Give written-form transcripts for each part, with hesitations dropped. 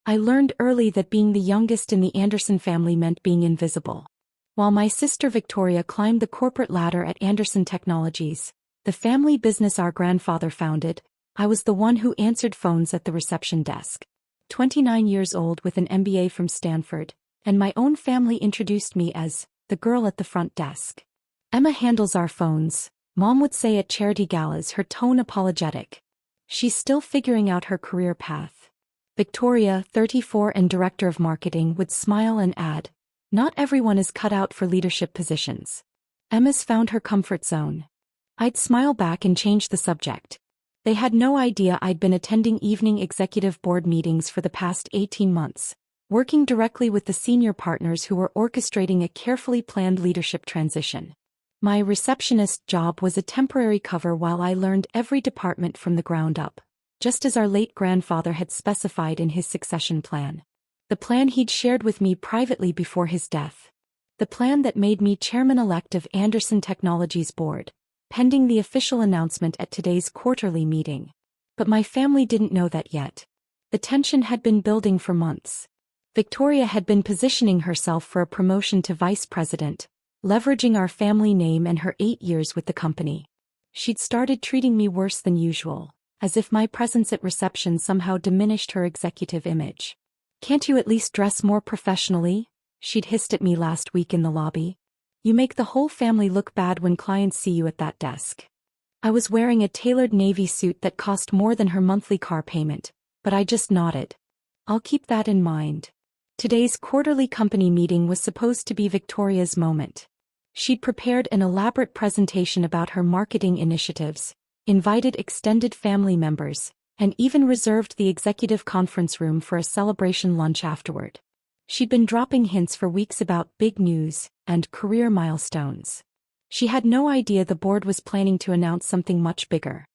I learned early that being the youngest in the Anderson family meant being invisible. While my sister Victoria climbed the corporate ladder at Anderson Technologies, the family business our grandfather founded, I was the one who answered phones at the reception desk. 29 years old with an MBA from Stanford, and my own family introduced me as the girl at the front desk. Emma handles our phones, Mom would say at charity galas, her tone apologetic. She's still figuring out her career path. Victoria, 34 and director of marketing, would smile and add, not everyone is cut out for leadership positions. Emma's found her comfort zone. I'd smile back and change the subject. They had no idea I'd been attending evening executive board meetings for the past 18 months, working directly with the senior partners who were orchestrating a carefully planned leadership transition. My receptionist job was a temporary cover while I learned every department from the ground up, just as our late grandfather had specified in his succession plan. The plan he'd shared with me privately before his death. The plan that made me chairman-elect of Anderson Technologies board, pending the official announcement at today's quarterly meeting. But my family didn't know that yet. The tension had been building for months. Victoria had been positioning herself for a promotion to vice president, leveraging our family name and her 8 years with the company. She'd started treating me worse than usual, as if my presence at reception somehow diminished her executive image. Can't you at least dress more professionally? She'd hissed at me last week in the lobby. You make the whole family look bad when clients see you at that desk. I was wearing a tailored navy suit that cost more than her monthly car payment, but I just nodded. I'll keep that in mind. Today's quarterly company meeting was supposed to be Victoria's moment. She'd prepared an elaborate presentation about her marketing initiatives, invited extended family members, and even reserved the executive conference room for a celebration lunch afterward. She'd been dropping hints for weeks about big news and career milestones. She had no idea the board was planning to announce something much bigger.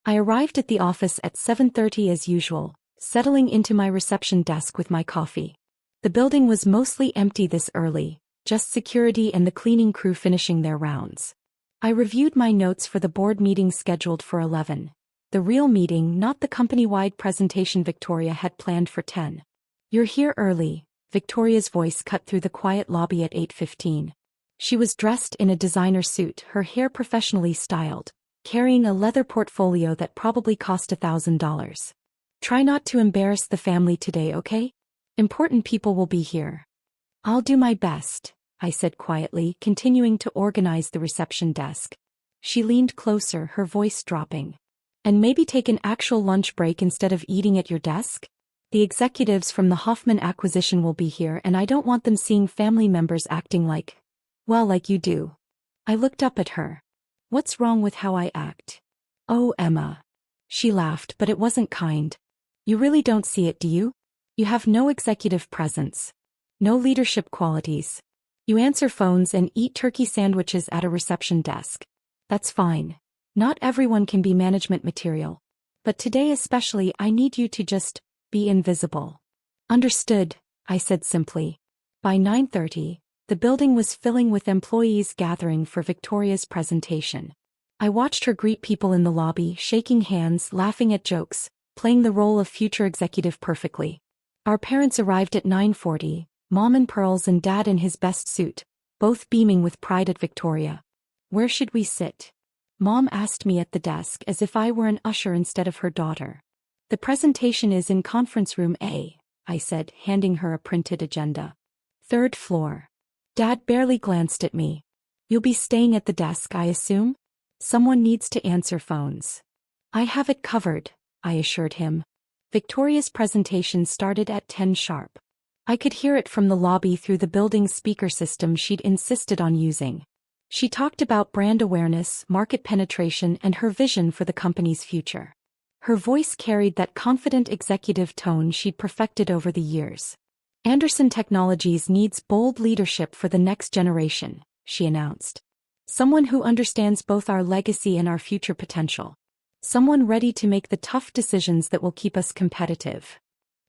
I arrived at the office at 7:30 as usual, settling into my reception desk with my coffee. The building was mostly empty this early, just security and the cleaning crew finishing their rounds. I reviewed my notes for the board meeting scheduled for 11. The real meeting, not the company-wide presentation Victoria had planned for 10. You're here early, Victoria's voice cut through the quiet lobby at 8:15. She was dressed in a designer suit, her hair professionally styled, carrying a leather portfolio that probably cost $1,000. Try not to embarrass the family today, okay? Important people will be here. I'll do my best, I said quietly, continuing to organize the reception desk. She leaned closer, her voice dropping. And maybe take an actual lunch break instead of eating at your desk? The executives from the Hoffman acquisition will be here and I don't want them seeing family members acting like you do. I looked up at her. What's wrong with how I act? Oh, Emma. She laughed, but it wasn't kind. You really don't see it, do you? You have no executive presence. No leadership qualities. You answer phones and eat turkey sandwiches at a reception desk. That's fine. Not everyone can be management material. But today especially I need you to just be invisible. Understood, I said simply. By 9:30, the building was filling with employees gathering for Victoria's presentation. I watched her greet people in the lobby, shaking hands, laughing at jokes, playing the role of future executive perfectly. Our parents arrived at 9:40, Mom in pearls and Dad in his best suit, both beaming with pride at Victoria. Where should we sit? Mom asked me at the desk as if I were an usher instead of her daughter. The presentation is in conference room A, I said, handing her a printed agenda. 3rd floor. Dad barely glanced at me. You'll be staying at the desk, I assume? Someone needs to answer phones. I have it covered, I assured him. Victoria's presentation started at 10 sharp. I could hear it from the lobby through the building's speaker system she'd insisted on using. She talked about brand awareness, market penetration, and her vision for the company's future. Her voice carried that confident executive tone she'd perfected over the years. Anderson Technologies needs bold leadership for the next generation, she announced. Someone who understands both our legacy and our future potential. Someone ready to make the tough decisions that will keep us competitive.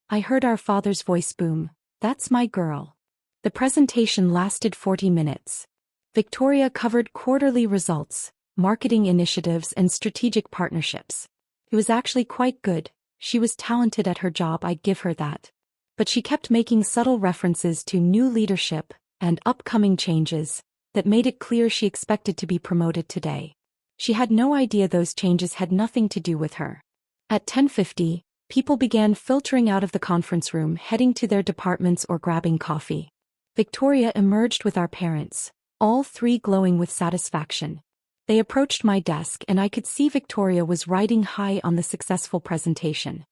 I heard our father's voice boom. That's my girl. The presentation lasted 40 minutes. Victoria covered quarterly results, marketing initiatives, and strategic partnerships. It was actually quite good. She was talented at her job, I'd give her that. but she kept making subtle references to new leadership and upcoming changes that made it clear she expected to be promoted today. She had no idea those changes had nothing to do with her. At 10:50, people began filtering out of the conference room, heading to their departments or grabbing coffee. Victoria emerged with our parents, all three glowing with satisfaction. They approached my desk and I could see Victoria was riding high on the successful presentation.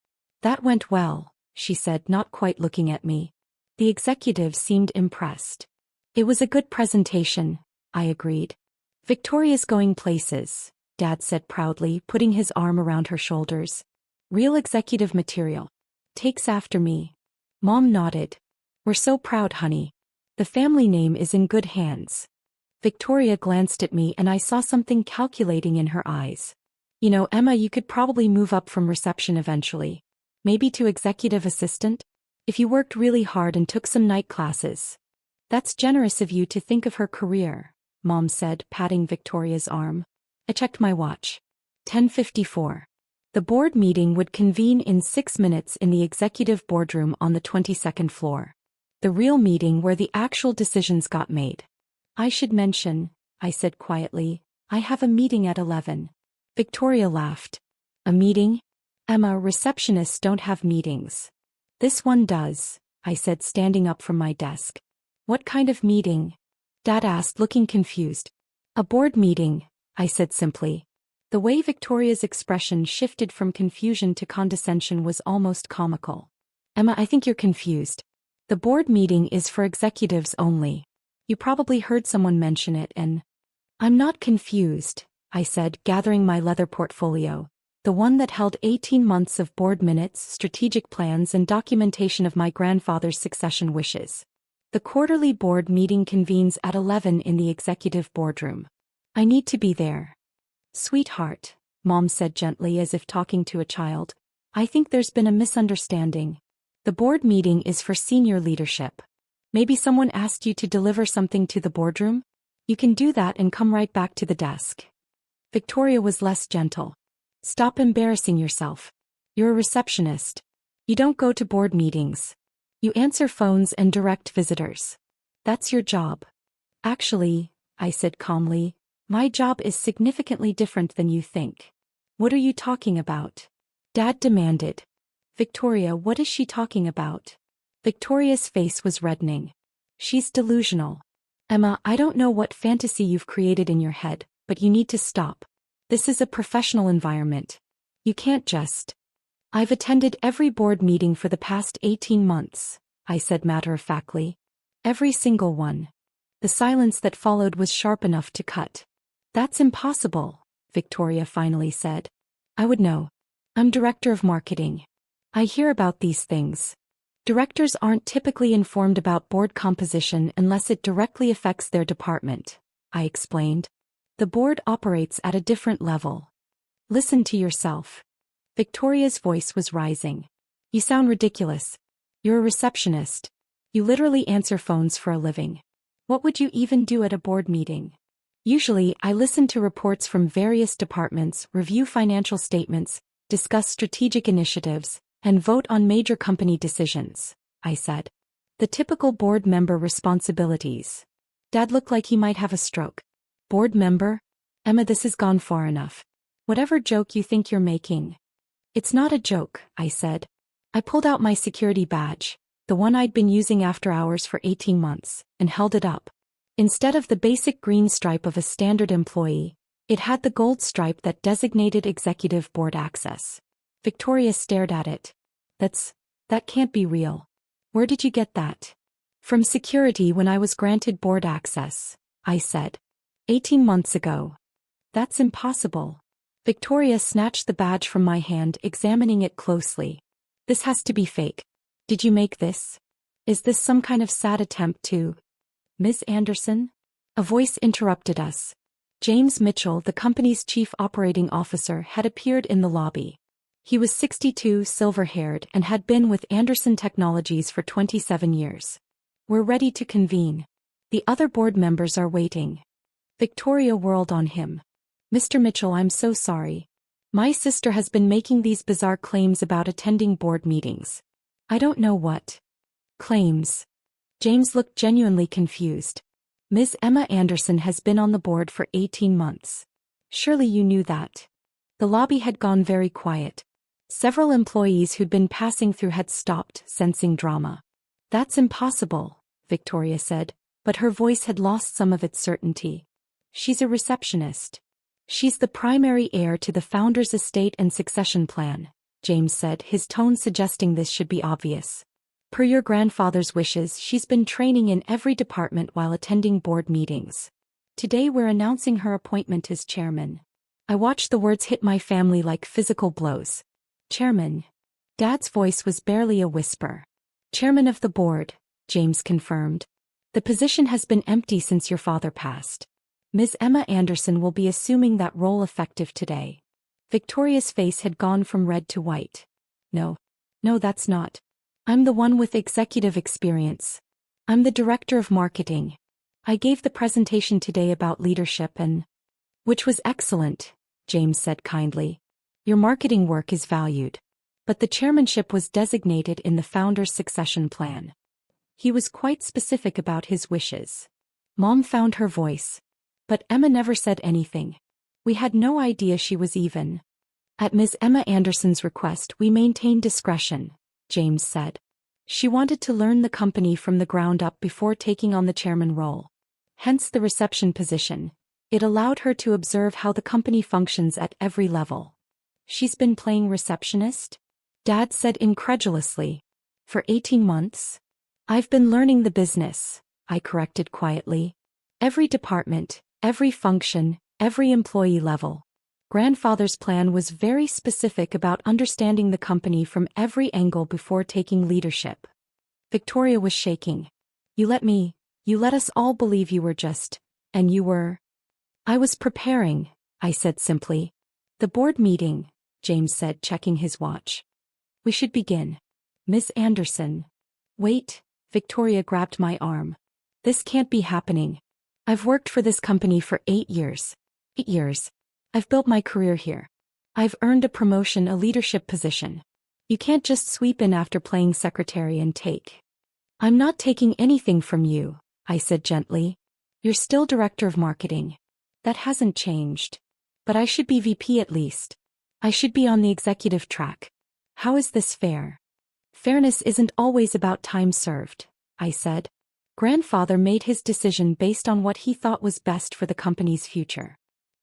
"That went well," she said, not quite looking at me. The executive seemed impressed. "It was a good presentation," I agreed. "Victoria's going places," Dad said proudly, putting his arm around her shoulders. "Real executive material. Takes after me." Mom nodded. "We're so proud, honey. The family name is in good hands." Victoria glanced at me and I saw something calculating in her eyes. "You know, Emma, you could probably move up from reception eventually. Maybe to executive assistant? If you worked really hard and took some night classes." "That's generous of you to think of her career," Mom said, patting Victoria's arm. I checked my watch. 10:54. The board meeting would convene in 6 minutes in the executive boardroom on the 22nd floor. The real meeting where the actual decisions got made. "I should mention," I said quietly, "I have a meeting at 11. Victoria laughed. "A meeting? Emma, receptionists don't have meetings." "This one does," I said, standing up from my desk. "What kind of meeting?" Dad asked, looking confused. "A board meeting," I said simply. The way Victoria's expression shifted from confusion to condescension was almost comical. "Emma, I think you're confused. The board meeting is for executives only. You probably heard someone mention it and—" "I'm not confused," I said, gathering my leather portfolio, the one that held 18 months of board minutes, strategic plans and documentation of my grandfather's succession wishes. "The quarterly board meeting convenes at 11 in the executive boardroom. I need to be there." "Sweetheart," Mom said gently as if talking to a child, "I think there's been a misunderstanding. The board meeting is for senior leadership. Maybe someone asked you to deliver something to the boardroom? You can do that and come right back to the desk." Victoria was less gentle. "Stop embarrassing yourself. You're a receptionist. You don't go to board meetings. You answer phones and direct visitors. That's your job." "Actually," I said calmly, "my job is significantly different than you think." "What are you talking about?" Dad demanded. "Victoria, what is she talking about?" Victoria's face was reddening. "She's delusional. Emma, I don't know what fantasy you've created in your head, but you need to stop. This is a professional environment. You can't just—" "I've attended every board meeting for the past 18 months, I said matter-of-factly. "Every single one." The silence that followed was sharp enough to cut. "That's impossible," Victoria finally said. "I would know. I'm director of marketing. I hear about these things. Directors aren't typically informed about board composition unless it directly affects their department," I explained. "The board operates at a different level. Listen to yourself." Victoria's voice was rising. "You sound ridiculous. You're a receptionist. You literally answer phones for a living. What would you even do at a board meeting?" "Usually, I listen to reports from various departments, review financial statements, discuss strategic initiatives, and vote on major company decisions," I said. "The typical board member responsibilities." Dad looked like he might have a stroke. "Board member? Emma, this has gone far enough. Whatever joke you think you're making." "It's not a joke," I said. I pulled out my security badge, the one I'd been using after hours for 18 months, and held it up. Instead of the basic green stripe of a standard employee, it had the gold stripe that designated executive board access. Victoria stared at it. That can't be real. Where did you get that?" "From security when I was granted board access," I said. 18 months ago." "That's impossible." Victoria snatched the badge from my hand, examining it closely. "This has to be fake. Did you make this? Is this some kind of sad attempt to—" "Ms. Anderson?" A voice interrupted us. James Mitchell, the company's chief operating officer, had appeared in the lobby. He was 62, silver-haired, and had been with Anderson Technologies for 27 years. "We're ready to convene. The other board members are waiting." Victoria whirled on him. "Mr. Mitchell, I'm so sorry. My sister has been making these bizarre claims about attending board meetings. I don't know what Claims. James looked genuinely confused. Ms. Emma Anderson has been on the board for 18 months. Surely you knew that. The lobby had gone very quiet. Several employees who'd been passing through had stopped, sensing drama. That's impossible, Victoria said, but her voice had lost some of its certainty. She's a receptionist. She's the primary heir to the founder's estate and succession plan, James said, his tone suggesting this should be obvious. Per your grandfather's wishes, she's been training in every department while attending board meetings. Today we're announcing her appointment as chairman. I watched the words hit my family like physical blows. Chairman. Dad's voice was barely a whisper. Chairman of the board, James confirmed. The position has been empty since your father passed. Ms. Emma Anderson will be assuming that role effective today. Victoria's face had gone from red to white. No, that's not. I'm the one with executive experience. I'm the director of marketing. I gave the presentation today about leadership which was excellent, James said kindly. Your marketing work is valued. But the chairmanship was designated in the founder's succession plan. He was quite specific about his wishes. Mom found her voice. But Emma never said anything. We had no idea she was even. At Ms. Emma Anderson's request, we maintained discretion, James said. She wanted to learn the company from the ground up before taking on the chairman role. Hence the reception position. It allowed her to observe how the company functions at every level. She's been playing receptionist? Dad said incredulously. For 18 months? I've been learning the business, I corrected quietly. Every department, every function, every employee level. Grandfather's plan was very specific about understanding the company from every angle before taking leadership. Victoria was shaking. You let us all believe you were just, and you were. I was preparing, I said simply. The board meeting, James said, checking his watch. We should begin. Miss Anderson. Wait, Victoria grabbed my arm. This can't be happening. I've worked for this company for 8 years. 8 years. I've built my career here. I've earned a promotion, a leadership position. You can't just sweep in after playing secretary and take. I'm not taking anything from you, I said gently. You're still director of marketing. That hasn't changed. But I should be VP at least. I should be on the executive track. How is this fair? Fairness isn't always about time served, I said. Grandfather made his decision based on what he thought was best for the company's future.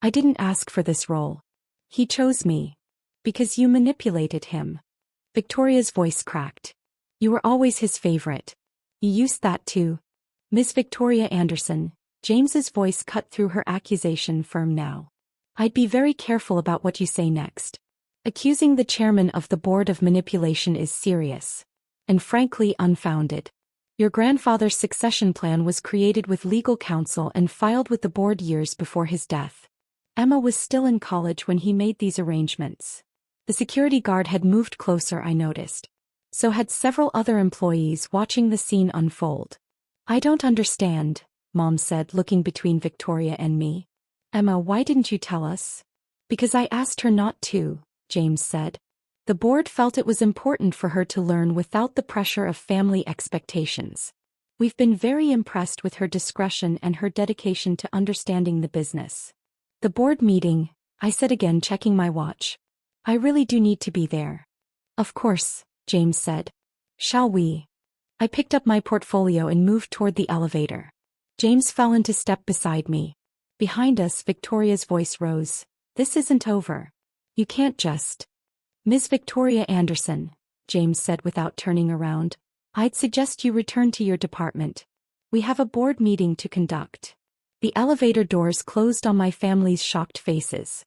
I didn't ask for this role. He chose me. Because you manipulated him. Victoria's voice cracked. You were always his favorite. You used that too. Miss Victoria Anderson, James's voice cut through her accusation firm now. I'd be very careful about what you say next. Accusing the chairman of the board of manipulation is serious. And frankly unfounded. Your grandfather's succession plan was created with legal counsel and filed with the board years before his death. Emma was still in college when he made these arrangements. The security guard had moved closer, I noticed. So had several other employees watching the scene unfold. I don't understand, Mom said, looking between Victoria and me. Emma, why didn't you tell us? Because I asked her not to, James said. The board felt it was important for her to learn without the pressure of family expectations. We've been very impressed with her discretion and her dedication to understanding the business. The board meeting, I said again, checking my watch. I really do need to be there. Of course, James said. Shall we? I picked up my portfolio and moved toward the elevator. James fell into step beside me. Behind us, Victoria's voice rose. This isn't over. You can't just. Ms. Victoria Anderson, James said without turning around. I'd suggest you return to your department. We have a board meeting to conduct. The elevator doors closed on my family's shocked faces.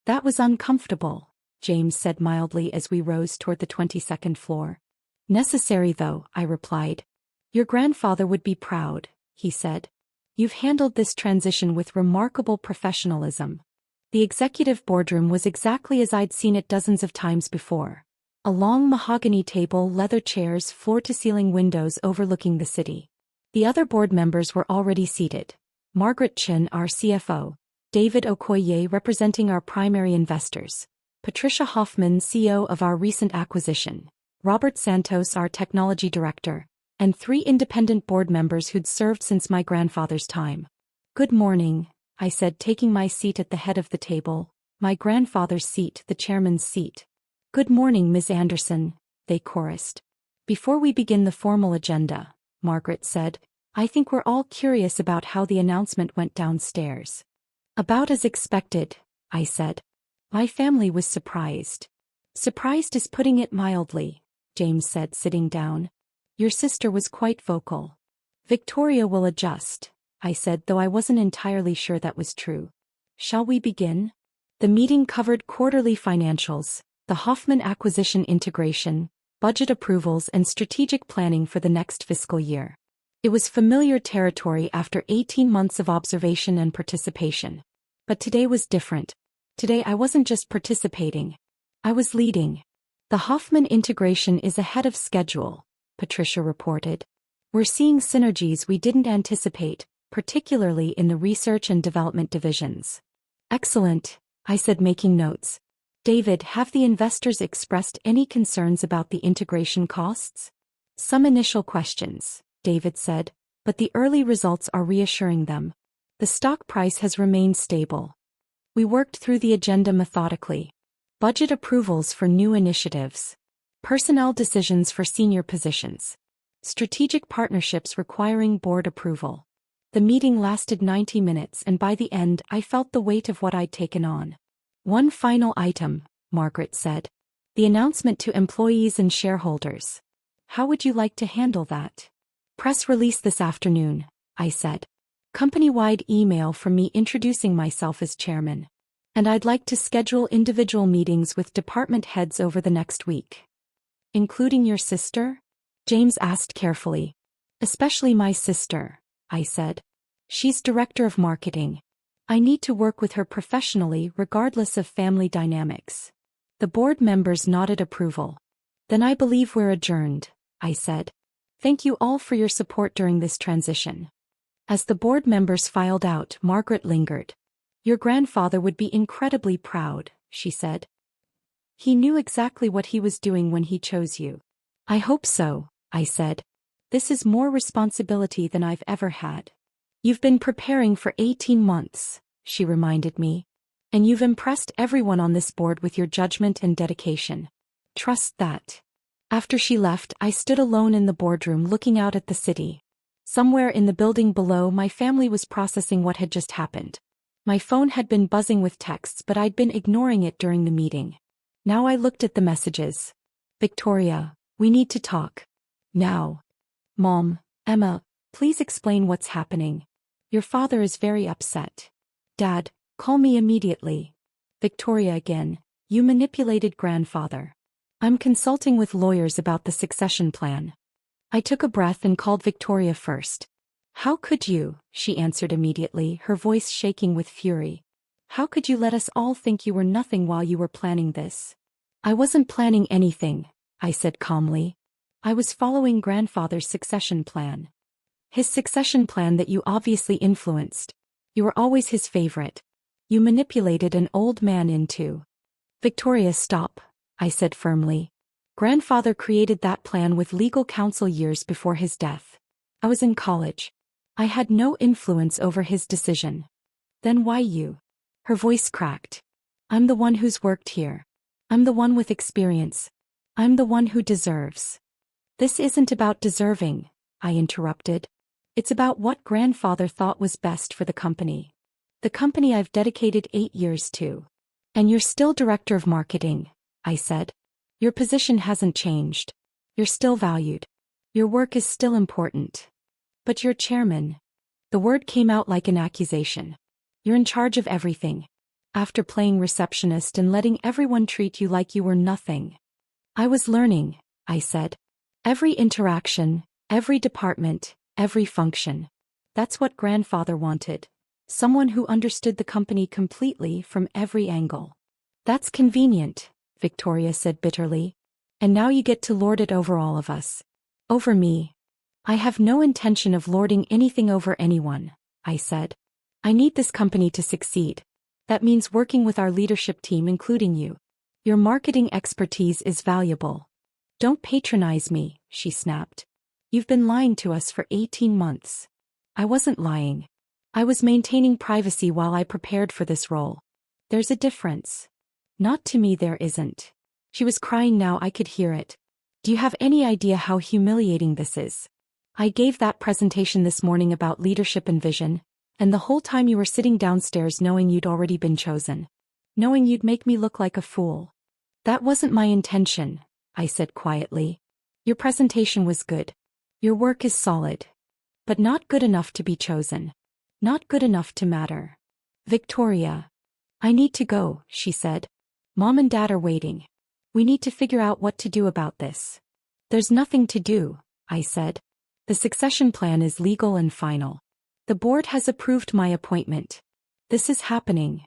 That was uncomfortable, James said mildly as we rose toward the 22nd floor. Necessary though, I replied. Your grandfather would be proud, he said. You've handled this transition with remarkable professionalism. The executive boardroom was exactly as I'd seen it dozens of times before. A long mahogany table, leather chairs, floor-to-ceiling windows overlooking the city. The other board members were already seated. Margaret Chin, our CFO, David Okoye representing our primary investors, Patricia Hoffman, CEO of our recent acquisition, Robert Santos, our technology director, and 3 independent board members who'd served since my grandfather's time. "Good morning," I said, taking my seat at the head of the table, my grandfather's seat, the chairman's seat. "Good morning, Ms. Anderson," they chorused. "Before we begin the formal agenda," Margaret said, "I think we're all curious about how the announcement went downstairs." "About as expected," I said. "My family was surprised." "Surprised is putting it mildly," James said, sitting down. "Your sister was quite vocal." "Victoria will adjust," I said, though I wasn't entirely sure that was true. "Shall we begin?" The meeting covered quarterly financials, the Hoffman acquisition integration, budget approvals, and strategic planning for the next fiscal year. It was familiar territory after 18 months of observation and participation. But today was different. Today I wasn't just participating. I was leading. "The Hoffman integration is ahead of schedule," Patricia reported. "We're seeing synergies we didn't anticipate, particularly in the research and development divisions." "Excellent," I said, making notes. "David, have the investors expressed any concerns about the integration costs?" "Some initial questions," David said, "but the early results are reassuring them. The stock price has remained stable." We worked through the agenda methodically. Budget approvals for new initiatives. Personnel decisions for senior positions. Strategic partnerships requiring board approval. The meeting lasted 90 minutes, and by the end I felt the weight of what I'd taken on. "One final item," Margaret said. "The announcement to employees and shareholders. How would you like to handle that?" "Press release this afternoon," I said. "Company-wide email from me introducing myself as chairman. And I'd like to schedule individual meetings with department heads over the next week." "Including your sister?" James asked carefully. "Especially my sister," I said. "She's director of marketing. I need to work with her professionally regardless of family dynamics." The board members nodded approval. "Then I believe we're adjourned," I said. "Thank you all for your support during this transition." As the board members filed out, Margaret lingered. "Your grandfather would be incredibly proud," she said. "He knew exactly what he was doing when he chose you." "I hope so," I said. "This is more responsibility than I've ever had." "You've been preparing for 18 months, she reminded me. "And you've impressed everyone on this board with your judgment and dedication. Trust that." After she left, I stood alone in the boardroom looking out at the city. Somewhere in the building below, my family was processing what had just happened. My phone had been buzzing with texts, but I'd been ignoring it during the meeting. Now I looked at the messages. "Victoria, we need to talk. Now." "Mom, Emma, please explain what's happening. Your father is very upset." "Dad, call me immediately." "Victoria again, you manipulated grandfather." "I'm consulting with lawyers about the succession plan." I took a breath and called Victoria first. "How could you?" she answered immediately, her voice shaking with fury. "How could you let us all think you were nothing while you were planning this?" "I wasn't planning anything," I said calmly. "I was following grandfather's succession plan." "His succession plan that you obviously influenced. You were always his favorite. You manipulated an old man into—" "Victoria, stop," I said firmly. "Grandfather created that plan with legal counsel years before his death. I was in college. I had no influence over his decision." "Then why you?" Her voice cracked. "I'm the one who's worked here. I'm the one with experience. I'm the one who deserves." "This isn't about deserving," I interrupted. "It's about what grandfather thought was best for the company. The company I've dedicated 8 years to." "And you're still director of marketing," I said. "Your position hasn't changed. You're still valued. Your work is still important. But you're chairman." The word came out like an accusation. "You're in charge of everything. After playing receptionist and letting everyone treat you like you were nothing." "I was learning," I said. "Every interaction, every department, every function. That's what grandfather wanted. Someone who understood the company completely from every angle." "That's convenient," Victoria said bitterly. "And now you get to lord it over all of us." "Over me?" "I have no intention of lording anything over anyone," I said. "I need this company to succeed. That means working with our leadership team, including you. Your marketing expertise is valuable." "Don't patronize me," she snapped. You've been lying to us for 18 months. I wasn't lying. I was maintaining privacy while I prepared for this role. There's a difference. Not to me, there isn't. She was crying now, I could hear it. Do you have any idea how humiliating this is? I gave that presentation this morning about leadership and vision, and the whole time you were sitting downstairs knowing you'd already been chosen. Knowing you'd make me look like a fool. That wasn't my intention, I said quietly. Your presentation was good. Your work is solid. But not good enough to be chosen. Not good enough to matter. Victoria. I need to go, she said. Mom and Dad are waiting. We need to figure out what to do about this. There's nothing to do, I said. The succession plan is legal and final. The board has approved my appointment. This is happening.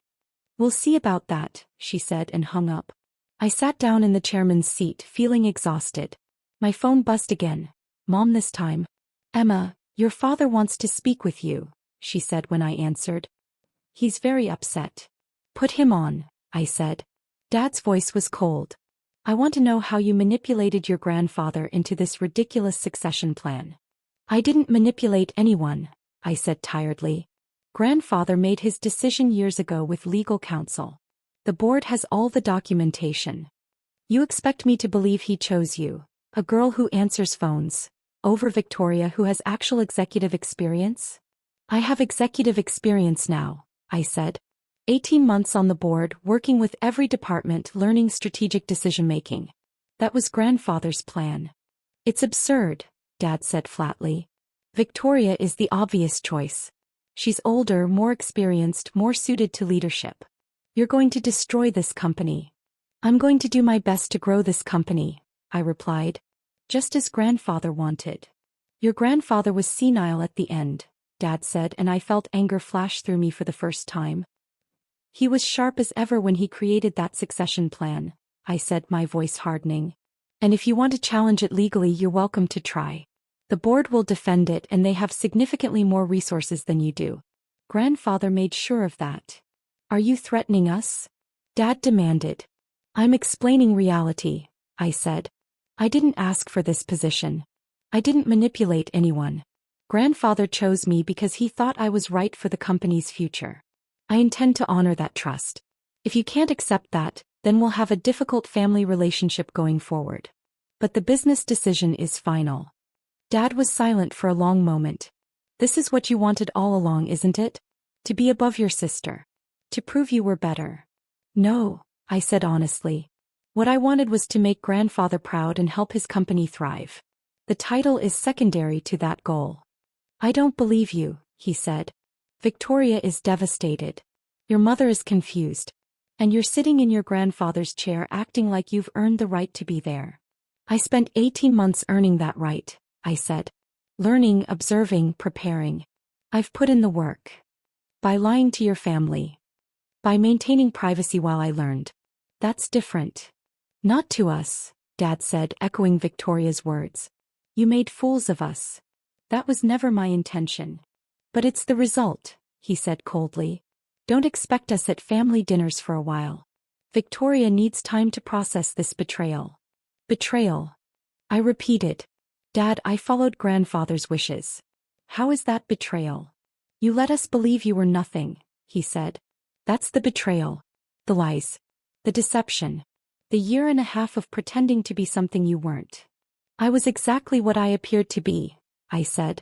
We'll see about that, she said and hung up. I sat down in the chairman's seat, feeling exhausted. My phone buzzed again. Mom this time. Emma, your father wants to speak with you, she said when I answered. He's very upset. Put him on, I said. Dad's voice was cold. I want to know how you manipulated your grandfather into this ridiculous succession plan. I didn't manipulate anyone, I said tiredly. Grandfather made his decision years ago with legal counsel. The board has all the documentation. You expect me to believe he chose you, a girl who answers phones, over Victoria who has actual executive experience? I have executive experience now, I said. 18 months on the board, working with every department, learning strategic decision-making. That was grandfather's plan. It's absurd, Dad said flatly. Victoria is the obvious choice. She's older, more experienced, more suited to leadership. You're going to destroy this company. I'm going to do my best to grow this company, I replied. Just as grandfather wanted. Your grandfather was senile at the end, Dad said, and I felt anger flash through me for the first time. He was sharp as ever when he created that succession plan, I said, my voice hardening. And if you want to challenge it legally, you're welcome to try. The board will defend it, and they have significantly more resources than you do. Grandfather made sure of that. Are you threatening us? Dad demanded. I'm explaining reality, I said. I didn't ask for this position. I didn't manipulate anyone. Grandfather chose me because he thought I was right for the company's future. I intend to honor that trust. If you can't accept that, then we'll have a difficult family relationship going forward. But the business decision is final. Dad was silent for a long moment. This is what you wanted all along, isn't it? To be above your sister. To prove you were better. No, I said honestly. What I wanted was to make grandfather proud and help his company thrive. The title is secondary to that goal. I don't believe you, he said. Victoria is devastated. Your mother is confused. And you're sitting in your grandfather's chair acting like you've earned the right to be there. I spent 18 months earning that right, I said. Learning, observing, preparing. I've put in the work. By lying to your family. By maintaining privacy while I learned. That's different. Not to us, Dad said, echoing Victoria's words. You made fools of us. That was never my intention. But it's the result, he said coldly. Don't expect us at family dinners for a while. Victoria needs time to process this betrayal. Betrayal. I repeated. Dad, I followed grandfather's wishes. How is that betrayal? You let us believe you were nothing, he said. That's the betrayal. The lies. The deception. The year and a half of pretending to be something you weren't. I was exactly what I appeared to be, I said.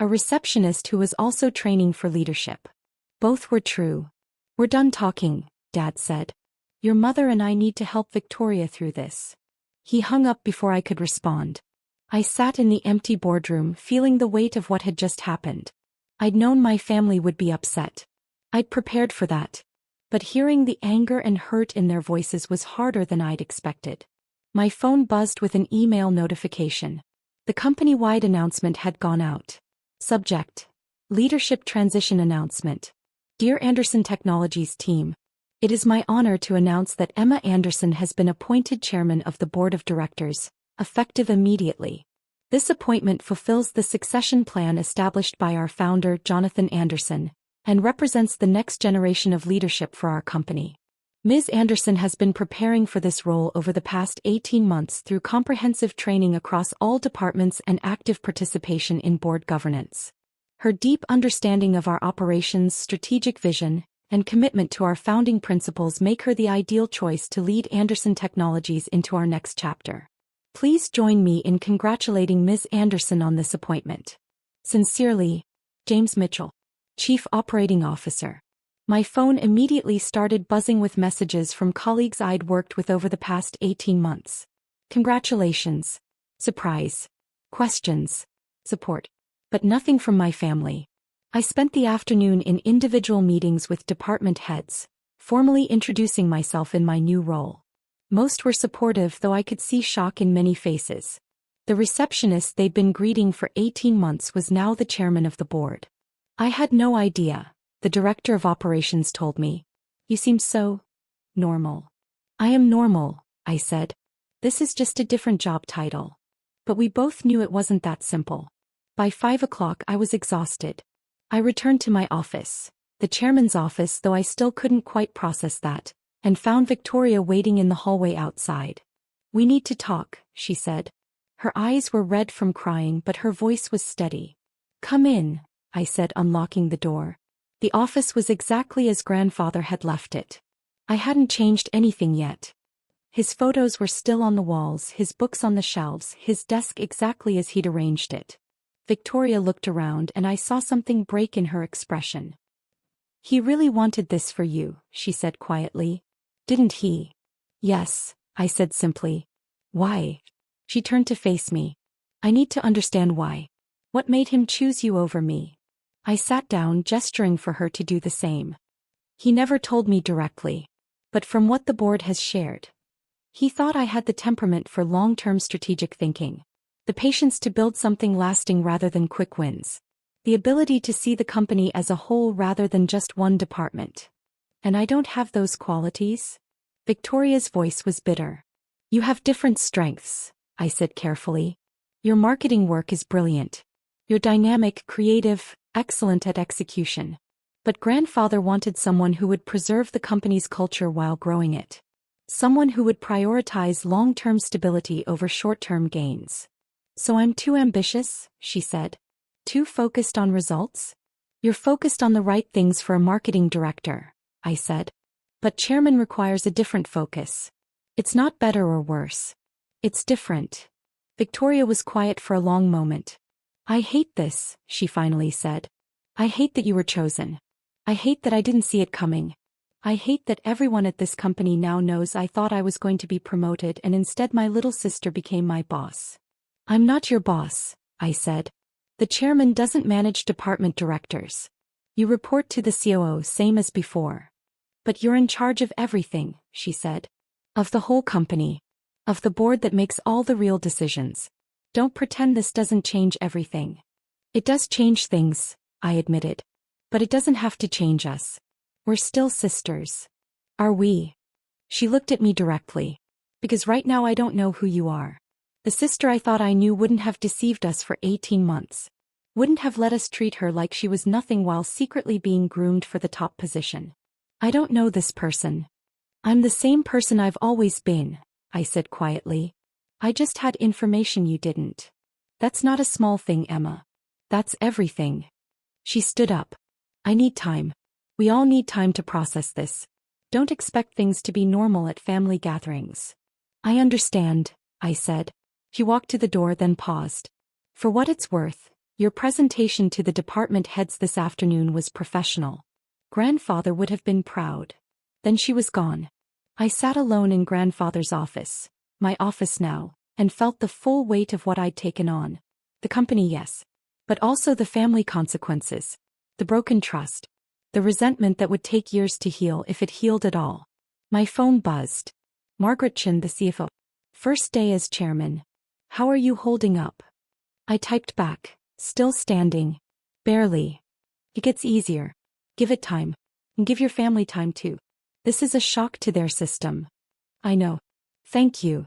A receptionist who was also training for leadership. Both were true. We're done talking, Dad said. Your mother and I need to help Victoria through this. He hung up before I could respond. I sat in the empty boardroom, feeling the weight of what had just happened. I'd known my family would be upset. I'd prepared for that. But hearing the anger and hurt in their voices was harder than I'd expected. My phone buzzed with an email notification. The company-wide announcement had gone out. Subject: Leadership Transition Announcement. Dear Anderson Technologies team, it is my honor to announce that Emma Anderson has been appointed chairman of the board of directors, effective immediately. This appointment fulfills the succession plan established by our founder, Jonathan Anderson, and represents the next generation of leadership for our company. Ms. Anderson has been preparing for this role over the past 18 months through comprehensive training across all departments and active participation in board governance. Her deep understanding of our operations, strategic vision, and commitment to our founding principles make her the ideal choice to lead Anderson Technologies into our next chapter. Please join me in congratulating Ms. Anderson on this appointment. Sincerely, James Mitchell, Chief Operating Officer. My phone immediately started buzzing with messages from colleagues I'd worked with over the past 18 months. Congratulations. Surprise. Questions. Support. But nothing from my family. I spent the afternoon in individual meetings with department heads, formally introducing myself in my new role. Most were supportive, though I could see shock in many faces. The receptionist they'd been greeting for 18 months was now the chairman of the board. I had no idea. The director of operations told me. You seem so normal. I am normal, I said. This is just a different job title. But we both knew it wasn't that simple. By 5 o'clock I was exhausted. I returned to my office, the chairman's office, though I still couldn't quite process that, and found Victoria waiting in the hallway outside. We need to talk, she said. Her eyes were red from crying, but her voice was steady. Come in, I said, unlocking the door. The office was exactly as grandfather had left it. I hadn't changed anything yet. His photos were still on the walls, his books on the shelves, his desk exactly as he'd arranged it. Victoria looked around and I saw something break in her expression. He really wanted this for you, she said quietly. Didn't he? Yes, I said simply. Why? She turned to face me. I need to understand why. What made him choose you over me? I sat down, gesturing for her to do the same. He never told me directly. But from what the board has shared, he thought I had the temperament for long-term strategic thinking. The patience to build something lasting rather than quick wins. The ability to see the company as a whole rather than just one department. And I don't have those qualities? Victoria's voice was bitter. You have different strengths, I said carefully. Your marketing work is brilliant. You're dynamic, creative, excellent at execution. But grandfather wanted someone who would preserve the company's culture while growing it. Someone who would prioritize long-term stability over short-term gains. So I'm too ambitious, she said. Too focused on results? You're focused on the right things for a marketing director, I said. But chairman requires a different focus. It's not better or worse. It's different. Victoria was quiet for a long moment. I hate this, she finally said. I hate that you were chosen. I hate that I didn't see it coming. I hate that everyone at this company now knows I thought I was going to be promoted and instead my little sister became my boss. I'm not your boss, I said. The chairman doesn't manage department directors. You report to the COO, same as before. But you're in charge of everything, she said. Of the whole company. Of the board that makes all the real decisions. Don't pretend this doesn't change everything. It does change things, I admitted. But it doesn't have to change us. We're still sisters. Are we? She looked at me directly. Because right now I don't know who you are. The sister I thought I knew wouldn't have deceived us for 18 months. Wouldn't have let us treat her like she was nothing while secretly being groomed for the top position. I don't know this person. I'm the same person I've always been, I said quietly. I just had information you didn't. That's not a small thing, Emma. That's everything. She stood up. I need time. We all need time to process this. Don't expect things to be normal at family gatherings. I understand, I said. She walked to the door, then paused. For what it's worth, your presentation to the department heads this afternoon was professional. Grandfather would have been proud. Then she was gone. I sat alone in grandfather's office, my office now, and felt the full weight of what I'd taken on. The company, yes. But also the family consequences. The broken trust. The resentment that would take years to heal if it healed at all. My phone buzzed. Margaret Chin, the CFO. First day as chairman. How are you holding up? I typed back, still standing. Barely. It gets easier. Give it time. And give your family time too. This is a shock to their system. I know. Thank you.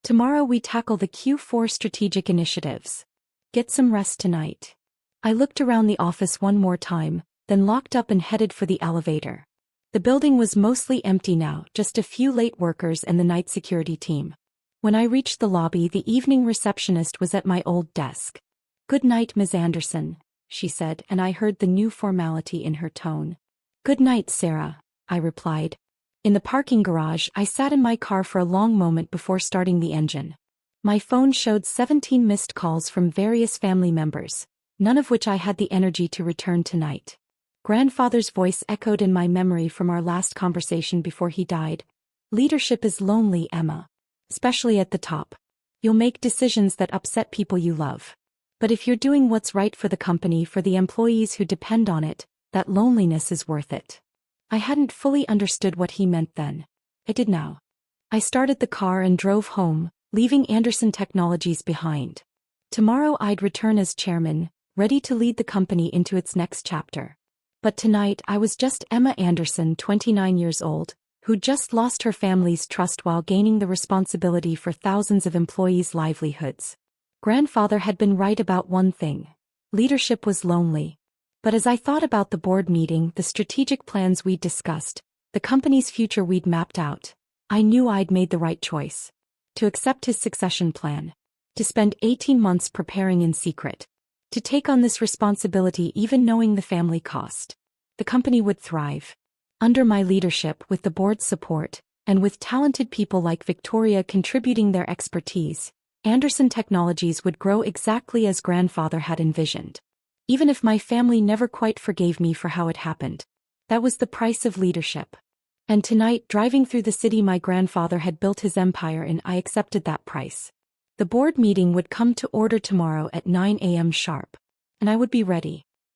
Tomorrow we tackle the Q4 strategic initiatives. Get some rest tonight. I looked around the office one more time, then locked up and headed for the elevator. The building was mostly empty now, just a few late workers and the night security team. When I reached the lobby, the evening receptionist was at my old desk. "Good night, Ms. Anderson," she said, and I heard the new formality in her tone. "Good night, Sarah," I replied. In the parking garage, I sat in my car for a long moment before starting the engine. My phone showed 17 missed calls from various family members, none of which I had the energy to return tonight. Grandfather's voice echoed in my memory from our last conversation before he died. "Leadership is lonely, Emma. Especially at the top. You'll make decisions that upset people you love. But if you're doing what's right for the company, for the employees who depend on it, that loneliness is worth it." I hadn't fully understood what he meant then. I did now. I started the car and drove home, leaving Anderson Technologies behind. Tomorrow I'd return as chairman, ready to lead the company into its next chapter. But tonight I was just Emma Anderson, 29 years old, who just lost her family's trust while gaining the responsibility for thousands of employees' livelihoods. Grandfather had been right about one thing. Leadership was lonely. But as I thought about the board meeting, the strategic plans we'd discussed, the company's future we'd mapped out, I knew I'd made the right choice. To accept his succession plan. To spend 18 months preparing in secret. To take on this responsibility even knowing the family cost. The company would thrive. Under my leadership, with the board's support, and with talented people like Victoria contributing their expertise, Anderson Technologies would grow exactly as Grandfather had envisioned. Even if my family never quite forgave me for how it happened. That was the price of leadership. And tonight, driving through the city my grandfather had built his empire in, I accepted that price. The board meeting would come to order tomorrow at 9 a.m. sharp. And I would be ready.